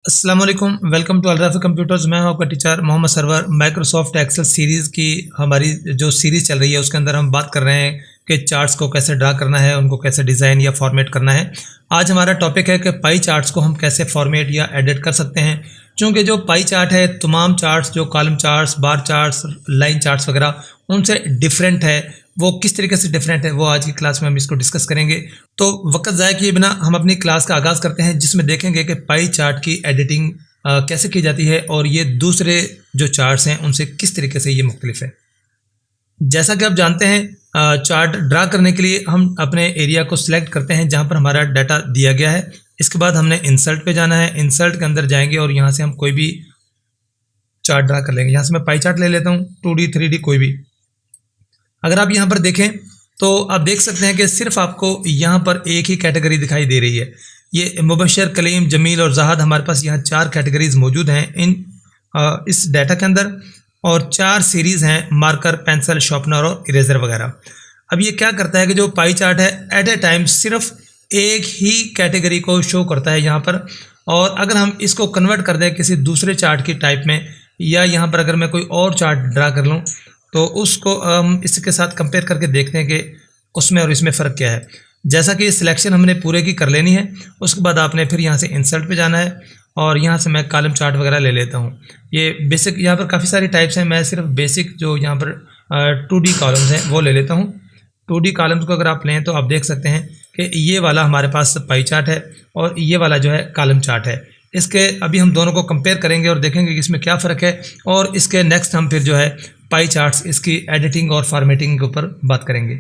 अस्सलाम वालेकुम, welcome to अलराफ़ी computers. मैं हूं आपका teacher Mohammad Sarwar. Microsoft Excel series की हमारी जो सीरीज़ चल रही है उसके अंदर हम बात कर रहे हैं कि चार्ट्स को कैसे ड्रा करना है, उनको कैसे डिज़ाइन या फॉर्मेट करना है। आज हमारा टॉपिक है कि पाई चार्ट्स को हम कैसे फॉर्मेट या एडिट कर सकते हैं। चूँकि जो पाई चार्ट है तमाम चार्ट्स, जो कॉलम चार्ट्स, बार चार्ट्स, लाइन चार्ट्स वगैरह उनसे डिफरेंट है। वो किस तरीके से डिफरेंट है वो आज की क्लास में हम इसको डिस्कस करेंगे। तो वक्त ज़ाया किए बिना हम अपनी क्लास का आगाज़ करते हैं, जिसमें देखेंगे कि पाई चार्ट की एडिटिंग कैसे की जाती है और ये दूसरे जो चार्ट्स हैं उनसे किस तरीके से ये मुख्तलिफ है। जैसा कि आप जानते हैं, चार्ट ड्रा करने के लिए हम अपने एरिया को सिलेक्ट करते हैं जहाँ पर हमारा डाटा दिया गया है। इसके बाद हमने इंसर्ट पे जाना है। इंसर्ट के अंदर जाएंगे और यहाँ से हम कोई भी चार्ट ड्रा कर लेंगे। यहाँ से मैं पाई चार्ट ले लेता हूँ, 2D 3D कोई भी। अगर आप यहाँ पर देखें तो आप देख सकते हैं कि सिर्फ आपको यहाँ पर एक ही कैटेगरी दिखाई दे रही है। ये मुबशर, कलीम, जमील और जहाद, हमारे पास यहाँ 4 कैटेगरीज मौजूद हैं इस डाटा के अंदर, और 4 सीरीज़ हैं, मार्कर, पेंसिल, शार्पनर और इरेजर वगैरह। अब ये क्या करता है कि जो पाई चार्ट है एट ए टाइम सिर्फ एक ही कैटेगरी को शो करता है यहाँ पर। और अगर हम इसको कन्वर्ट कर दें किसी दूसरे चार्ट की टाइप में, या यहाँ पर अगर मैं कोई और चार्ट ड्रा कर लूँ तो उसको हम इसके साथ कंपेयर करके देखते हैं कि उसमें और इसमें फ़र्क क्या है। जैसा कि सिलेक्शन हमने पूरे की कर लेनी है, उसके बाद आपने फिर यहाँ से इंसर्ट पे जाना है और यहाँ से मैं कॉलम चार्ट वगैरह ले लेता हूँ। ये बेसिक, यहाँ पर काफ़ी सारी टाइप्स हैं, मैं सिर्फ बेसिक जो यहाँ पर 2D कॉलम्स हैं वो ले लेता हूँ। 2D कॉलम्स को अगर आप लें तो आप देख सकते हैं कि ये वाला हमारे पास पाई चार्ट है और ये वाला जो है कॉलम चार्ट है। इसके अभी हम दोनों को कंपेयर करेंगे और देखेंगे कि इसमें क्या फ़र्क है, और इसके नेक्स्ट हम फिर जो है पाई चार्ट्स, इसकी एडिटिंग और फॉर्मेटिंग के ऊपर बात करेंगे।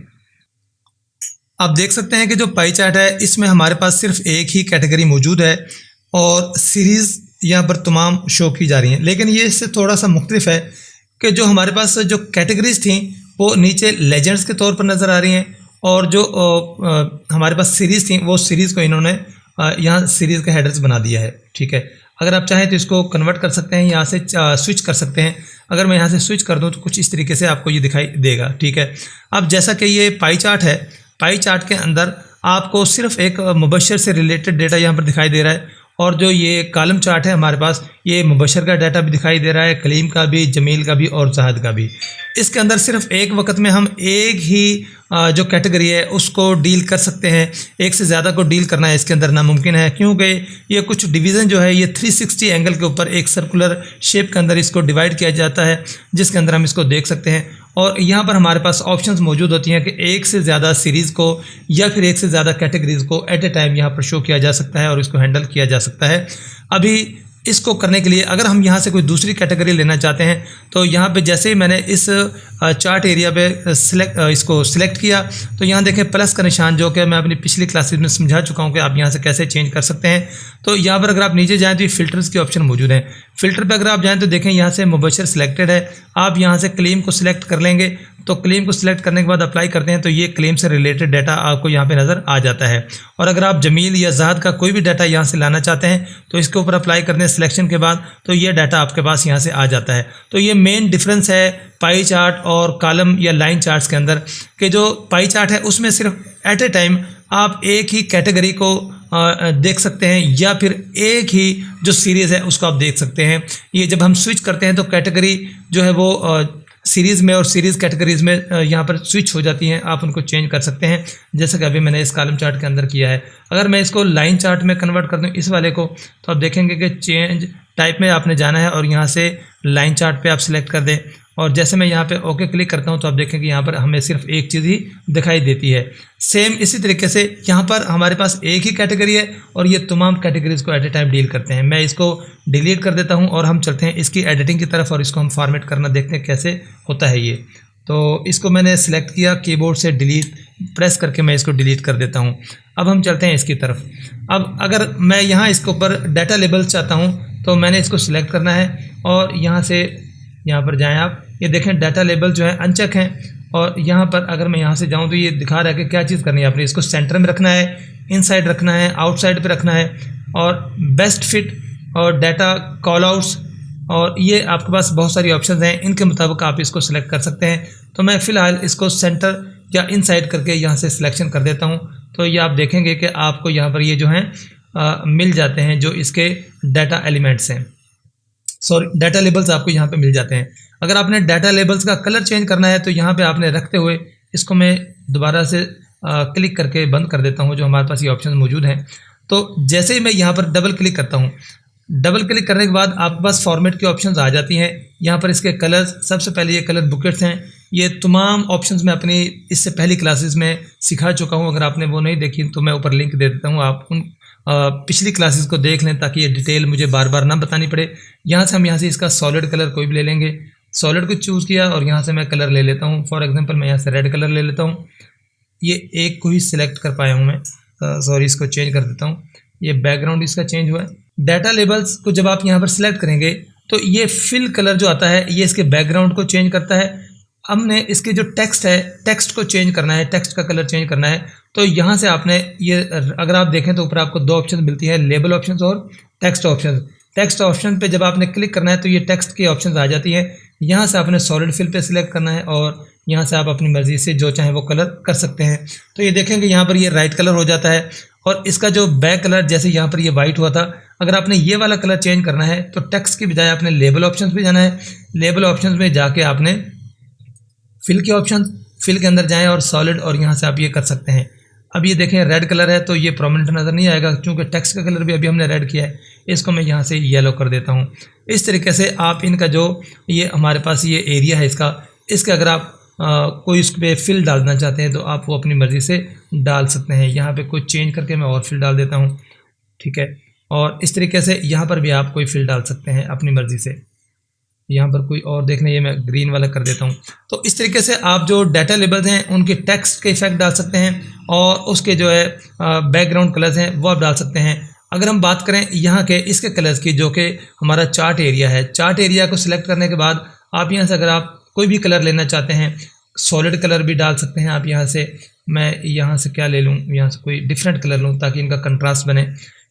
आप देख सकते हैं कि जो पाई चार्ट है इसमें हमारे पास सिर्फ एक ही कैटेगरी मौजूद है और सीरीज़ यहाँ पर तमाम शो की जा रही हैं। लेकिन ये इससे थोड़ा सा मुख्तलिफ है कि जो हमारे पास जो कैटेगरीज थी वो नीचे लेजेंड्स के तौर पर नज़र आ रही हैं, और जो हमारे पास सीरीज़ थी वो सीरीज़ को इन्होंने यहाँ सीरीज़ का हेडर्स बना दिया है। ठीक है, अगर आप चाहें तो इसको कन्वर्ट कर सकते हैं, यहाँ से स्विच कर सकते हैं। अगर मैं यहाँ से स्विच कर दूँ तो कुछ इस तरीके से आपको ये दिखाई देगा। ठीक है, अब जैसा कि ये पाई चार्ट है, पाई चार्ट के अंदर आपको सिर्फ एक मुबशर से रिलेटेड डेटा यहाँ पर दिखाई दे रहा है, और जो ये कॉलम चार्ट है हमारे पास, ये मुबशर का डाटा भी दिखाई दे रहा है, कलीम का भी, जमील का भी और जहाद का भी। इसके अंदर सिर्फ एक वक्त में हम एक ही जो कैटेगरी है उसको डील कर सकते हैं। एक से ज़्यादा को डील करना है इसके अंदर नामुमकिन है, क्योंकि ये कुछ डिवीज़न जो है ये 360 एंगल के ऊपर एक सर्कुलर शेप के अंदर इसको डिवाइड किया जाता है, जिसके अंदर हम इसको देख सकते हैं। और यहाँ पर हमारे पास ऑप्शंस मौजूद होती हैं कि एक से ज़्यादा सीरीज़ को या फिर एक से ज़्यादा कैटेगरीज़ को एट ए टाइम यहाँ पर शो किया जा सकता है और इसको हैंडल किया जा सकता है। अभी इसको करने के लिए अगर हम यहाँ से कोई दूसरी कैटेगरी लेना चाहते हैं तो यहाँ पे जैसे ही मैंने इस चार्ट एरिया पे इसको सिलेक्ट किया तो यहाँ देखें प्लस का निशान, जो कि मैं अपनी पिछली क्लासेस में समझा चुका हूँ कि आप यहाँ से कैसे चेंज कर सकते हैं। तो यहाँ पर अगर आप नीचे जाएँ तो ये फ़िल्टर्स के ऑप्शन मौजूद हैं। फ़िल्टर पर अगर आप जाएँ तो देखें यहाँ से मुबशर सिलेक्टेड है। आप यहाँ से क्लेम को सिलेक्ट कर लेंगे, तो क्लेम को सिलेक्ट करने के बाद अप्लाई करते हैं तो ये क्लेम से रिलेटेड डाटा आपको यहाँ पे नज़र आ जाता है। और अगर आप जमील या जहाद का कोई भी डाटा यहाँ से लाना चाहते हैं तो इसके ऊपर अप्लाई करने सिलेक्शन के बाद तो ये डाटा आपके पास यहाँ से आ जाता है। तो ये मेन डिफरेंस है पाई चार्ट और कॉलम या लाइन चार्ट्स के अंदर, कि जो पाई चार्ट है उसमें सिर्फ एट ए टाइम आप एक ही कैटेगरी को देख सकते हैं या फिर एक ही जो सीरीज़ है उसको आप देख सकते हैं। ये जब हम स्विच करते हैं तो कैटेगरी जो है वो सीरीज़ में और सीरीज़ कैटेगरीज़ में यहाँ पर स्विच हो जाती हैं, आप उनको चेंज कर सकते हैं, जैसा कि अभी मैंने इस कॉलम चार्ट के अंदर किया है। अगर मैं इसको लाइन चार्ट में कन्वर्ट कर दूँ इस वाले को, तो आप देखेंगे कि चेंज टाइप में आपने जाना है और यहाँ से लाइन चार्ट पे आप सिलेक्ट कर दें, और जैसे मैं यहाँ पे ओके क्लिक करता हूँ तो आप देखें कि यहाँ पर हमें सिर्फ एक चीज़ ही दिखाई देती है। सेम इसी तरीके से यहाँ पर हमारे पास एक ही कैटेगरी है और ये तमाम कैटेगरीज़ को एट ए टाइम डील करते हैं। मैं इसको डिलीट कर देता हूँ और हम चलते हैं इसकी एडिटिंग की तरफ और इसको हम फॉर्मेट करना देखते हैं कैसे होता है ये। तो इसको मैंने सिलेक्ट किया, कीबोर्ड से डिलीट प्रेस करके मैं इसको डिलीट कर देता हूँ। अब हम चलते हैं इसकी तरफ। अब अगर मैं यहाँ इसके ऊपर डाटा लेबल्स चाहता हूँ तो मैंने इसको सिलेक्ट करना है और यहाँ से यहाँ पर जाएं आप, ये देखें डाटा लेबल जो है अनचेक हैं, और यहाँ पर अगर मैं यहाँ से जाऊँ तो ये दिखा रहा है कि क्या चीज़ करनी है आपने। इसको सेंटर में रखना है, इनसाइड रखना है, आउटसाइड पे रखना है, और बेस्ट फिट और डाटा कॉल आउट्स, और ये आपके पास बहुत सारी ऑप्शंस हैं, इनके मुताबिक आप इसको सिलेक्ट कर सकते हैं। तो मैं फ़िलहाल इसको सेंटर या इनसाइड करके यहाँ से सिलेक्शन कर देता हूँ। तो ये आप देखेंगे कि आपको यहाँ पर ये जो हैं मिल जाते हैं जो इसके डाटा एलिमेंट्स हैं, सॉरी डाटा लेबल्स आपको यहाँ पे मिल जाते हैं। अगर आपने डाटा लेबल्स का कलर चेंज करना है तो यहाँ पे आपने रखते हुए इसको मैं दोबारा से क्लिक करके बंद कर देता हूँ, जो हमारे पास ये ऑप्शन मौजूद हैं। तो जैसे ही मैं यहाँ पर डबल क्लिक करता हूँ, डबल क्लिक करने के बाद आपके पास फॉर्मेट की ऑप्शंस आ जाती हैं। यहाँ पर इसके कलर्स, सबसे पहले ये कलर बुकेट्स हैं। ये तमाम ऑप्शंस मैं अपनी इससे पहली क्लासेस में सिखा चुका हूँ। अगर आपने वो नहीं देखी तो मैं ऊपर लिंक दे देता हूँ, आप उन पिछली क्लासेस को देख लें ताकि ये डिटेल मुझे बार बार ना बतानी पड़े। यहाँ से हम यहाँ से इसका सॉलिड कलर कोई भी ले लेंगे, सॉलिड को चूज़ किया और यहाँ से मैं कलर ले लेता हूँ। फॉर एग्जांपल मैं यहाँ से रेड कलर ले लेता हूँ। ये एक को ही सिलेक्ट कर पाया हूँ मैं, सॉरी इसको चेंज कर देता हूँ। ये बैकग्राउंड इसका चेंज हुआ है। डाटा लेबल्स को जब आप यहाँ पर सिलेक्ट करेंगे तो ये फिल कलर जो आता है ये इसके बैकग्राउंड को चेंज करता है। हमने इसके जो टेक्स्ट है, टेक्स्ट को चेंज करना है, टेक्स्ट का कलर चेंज करना है, तो यहाँ से आपने ये, अगर आप देखें तो ऊपर आपको दो ऑप्शन मिलती है, लेबल ऑप्शन और टेक्स्ट ऑप्शन। टेक्स्ट ऑप्शन पे जब आपने क्लिक करना है तो ये टेक्स्ट की ऑप्शन आ जाती है। यहाँ से आपने सॉलिड फिल पे सिलेक्ट करना है और यहाँ से आप अपनी मर्जी से जो चाहे वो कलर कर सकते हैं। तो ये देखेंगे यहाँ पर ये राइट कलर हो जाता है और इसका जो बैक कलर, जैसे यहाँ पर ये वाइट हुआ था, अगर आपने ये वाला कलर चेंज करना है तो टेक्स्ट की बजाय आपने लेबल ऑप्शंस पे जाना है। लेबल ऑप्शंस में जाके आपने फिल के ऑप्शन, फिल के अंदर जाएं और सॉलिड, और यहाँ से आप ये कर सकते हैं। अब ये देखें रेड कलर है तो ये प्रोमिनेंट नज़र नहीं आएगा क्योंकि टेक्स्ट का कलर भी अभी हमने रेड किया है। इसको मैं यहाँ से येलो कर देता हूँ। इस तरीके से आप इनका जो ये हमारे पास ये एरिया है इसका अगर आप कोई उस पर फिल डालना चाहते हैं तो आप वो अपनी मर्ज़ी से डाल सकते हैं। यहाँ पे कोई चेंज करके मैं और फिल डाल देता हूँ, ठीक है। और इस तरीके से यहाँ पर भी आप कोई फिल डाल सकते हैं अपनी मर्ज़ी से। यहाँ पर कोई और देखना, ये मैं ग्रीन वाला कर देता हूँ। तो इस तरीके से आप जो डाटा लेबल्स हैं उनके टेक्स्ट के इफेक्ट डाल सकते हैं और उसके जो है बैकग्राउंड कलर्स हैं वो आप डाल सकते हैं। अगर हम बात करें यहाँ के इसके कलर्स की, जो कि हमारा चार्ट एरिया है, चार्ट एरिया को सिलेक्ट करने के बाद आप यहाँ से अगर आप कोई भी कलर लेना चाहते हैं, सॉलिड कलर भी डाल सकते हैं आप यहाँ से। मैं यहाँ से क्या ले लूँ, यहाँ से कोई डिफरेंट कलर लूँ ताकि इनका कंट्रास्ट बने।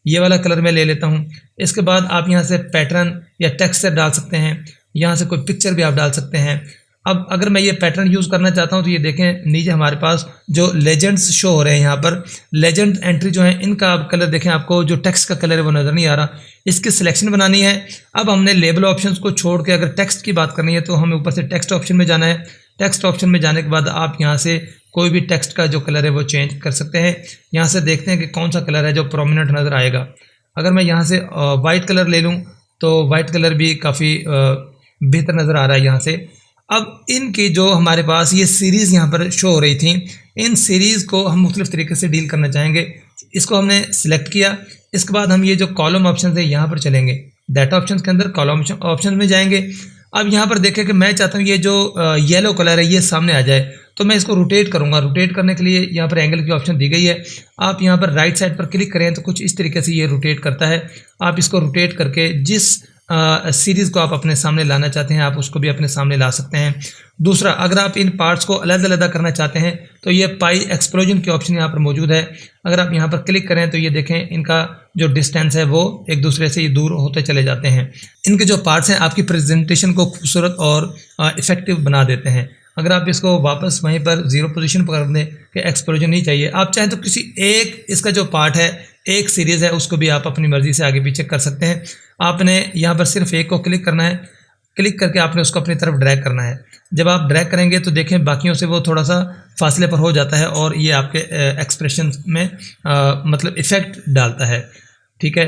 ये वाला कलर मैं ले लेता हूँ। इसके बाद आप यहाँ से पैटर्न या टेक्सचर डाल सकते हैं, यहाँ से कोई पिक्चर भी आप डाल सकते हैं। अब अगर मैं ये पैटर्न यूज़ करना चाहता हूँ तो ये देखें नीचे हमारे पास जो लेजेंड्स शो हो रहे हैं, यहाँ पर लेजेंड एंट्री जो है इनका आप कलर देखें, आपको जो टेक्स्ट का कलर है वो नज़र नहीं आ रहा। इसकी सिलेक्शन बनानी है। अब हमने लेबल ऑप्शंस को छोड़ के अगर टेक्स्ट की बात करनी है तो हमें ऊपर से टेक्स्ट ऑप्शन में जाना है। टेक्स्ट ऑप्शन में जाने के बाद आप यहाँ से कोई भी टेक्स्ट का जो कलर है वो चेंज कर सकते हैं। यहाँ से देखते हैं कि कौन सा कलर है जो प्रोमिनेंट नज़र आएगा। अगर मैं यहाँ से वाइट कलर ले लूँ तो वाइट कलर भी काफ़ी बेहतर नज़र आ रहा है यहाँ से। अब इनकी जो हमारे पास ये सीरीज़ यहाँ पर शो हो रही थी, इन सीरीज़ को हम मुख्तलिफ़ तरीके से डील करना चाहेंगे। इसको हमने सेलेक्ट किया, इसके बाद हम ये जो कॉलम ऑप्शन है यहाँ पर चलेंगे, डाटा ऑप्शन के अंदर कॉलम ऑप्शन में जाएंगे। अब यहाँ पर देखें कि मैं चाहता हूँ ये जो येलो कलर है ये सामने आ जाए, तो मैं इसको रोटेट करूँगा। रोटेट करने के लिए यहाँ पर एंगल की ऑप्शन दी गई है। आप यहाँ पर राइट साइड पर क्लिक करें तो कुछ इस तरीके से ये रोटेट करता है। आप इसको रोटेट करके जिस सीरीज़ को आप अपने सामने लाना चाहते हैं आप उसको भी अपने सामने ला सकते हैं। दूसरा, अगर आप इन पार्ट्स को अलग-अलग करना चाहते हैं तो ये पाई एक्सप्लोजन की ऑप्शन यहाँ पर मौजूद है। अगर आप यहाँ पर क्लिक करें तो ये देखें इनका जो डिस्टेंस है वो एक दूसरे से ये दूर होते चले जाते हैं। इनके जो पार्ट्स हैं आपकी प्रेजेंटेशन को खूबसूरत और इफ़ेक्टिव बना देते हैं। अगर आप इसको वापस वहीं पर ज़ीरो पोजीशन पर कर दें कि एक्सप्लोजन नहीं चाहिए, आप चाहें तो किसी एक इसका जो पार्ट है, एक सीरीज़ है, उसको भी आप अपनी मर्ज़ी से आगे पीछे कर सकते हैं। आपने यहाँ पर सिर्फ एक को क्लिक करना है, क्लिक करके आपने उसको अपनी तरफ ड्रैग करना है। जब आप ड्रैग करेंगे तो देखें बाकियों से वो थोड़ा सा फासले पर हो जाता है और ये आपके एक्सप्रेशन में मतलब इफ़ेक्ट डालता है, ठीक है।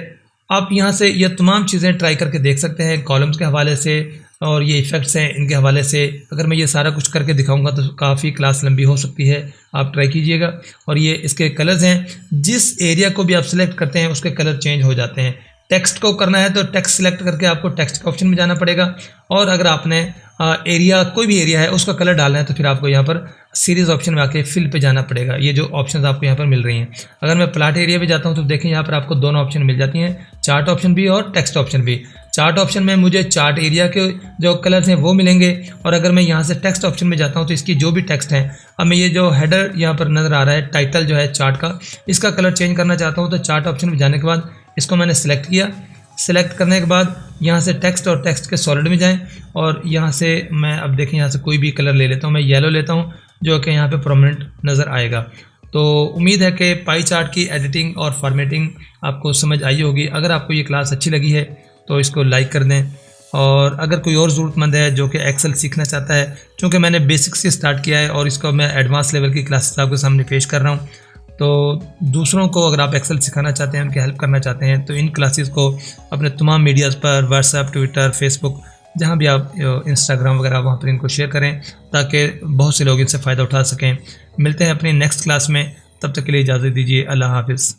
आप यहाँ से ये तमाम चीज़ें ट्राई करके देख सकते हैं, कॉलम्स के हवाले से और ये इफ़ेक्ट्स हैं इनके हवाले से। अगर मैं ये सारा कुछ करके दिखाऊंगा तो काफ़ी क्लास लंबी हो सकती है, आप ट्राई कीजिएगा। और ये इसके कलर्स हैं, जिस एरिया को भी आप सिलेक्ट करते हैं उसके कलर चेंज हो जाते हैं। टेक्स्ट को करना है तो टेक्स्ट सिलेक्ट करके आपको टेक्स्ट के ऑप्शन में जाना पड़ेगा, और अगर आपने एरिया कोई भी एरिया है उसका कलर डालना है तो फिर आपको यहाँ पर सीरीज़ ऑप्शन में आके फिल पे जाना पड़ेगा। ये जो ऑप्शंस आपको यहाँ पर मिल रही हैं, अगर मैं प्लाट एरिया पे जाता हूँ तो देखें यहाँ पर आपको दोनों ऑप्शन मिल जाती हैं, चार्ट ऑप्शन भी और टेक्स्ट ऑप्शन भी। चार्ट ऑप्शन में मुझे चार्ट एरिया के जो कलर्स हैं वो मिलेंगे, और अगर मैं यहाँ से टेक्स्ट ऑप्शन में जाता हूँ तो इसकी जो भी टेक्स्ट है, अब मैं ये जो हेडर यहाँ पर नज़र आ रहा है टाइटल जो है चार्ट का, इसका कलर चेंज करना चाहता हूँ तो चार्ट ऑप्शन में जाने के बाद इसको मैंने सेलेक्ट किया। सेलेक्ट करने के बाद यहाँ से टेक्स्ट और टेक्स्ट के सॉलिड में जाएं, और यहाँ से मैं अब देखें यहाँ से कोई भी कलर ले लेता हूँ। मैं येलो लेता हूँ जो कि यहाँ पे प्रोमिनेंट नज़र आएगा। तो उम्मीद है कि पाई चार्ट की एडिटिंग और फॉर्मेटिंग आपको समझ आई होगी। अगर आपको ये क्लास अच्छी लगी है तो इसको लाइक कर दें, और अगर कोई और ज़रूरतमंद है जो कि एक्सेल सीखना चाहता है, क्योंकि मैंने बेसिक से स्टार्ट किया है और इसको मैं एडवांस लेवल की क्लासेस आपके सामने पेश कर रहा हूँ, तो दूसरों को अगर आप एक्सेल सिखाना चाहते हैं, उनकी हेल्प करना चाहते हैं, तो इन क्लासेस को अपने तमाम मीडियाज़ पर, व्हाट्सएप, ट्विटर, फेसबुक, जहाँ भी आप, इंस्टाग्राम वगैरह, वहाँ पर इनको शेयर करें ताकि बहुत से लोग इनसे फ़ायदा उठा सकें। मिलते हैं अपनी नेक्स्ट क्लास में, तब तक के लिए इजाज़त दीजिए। अल्लाह हाफ़िज़।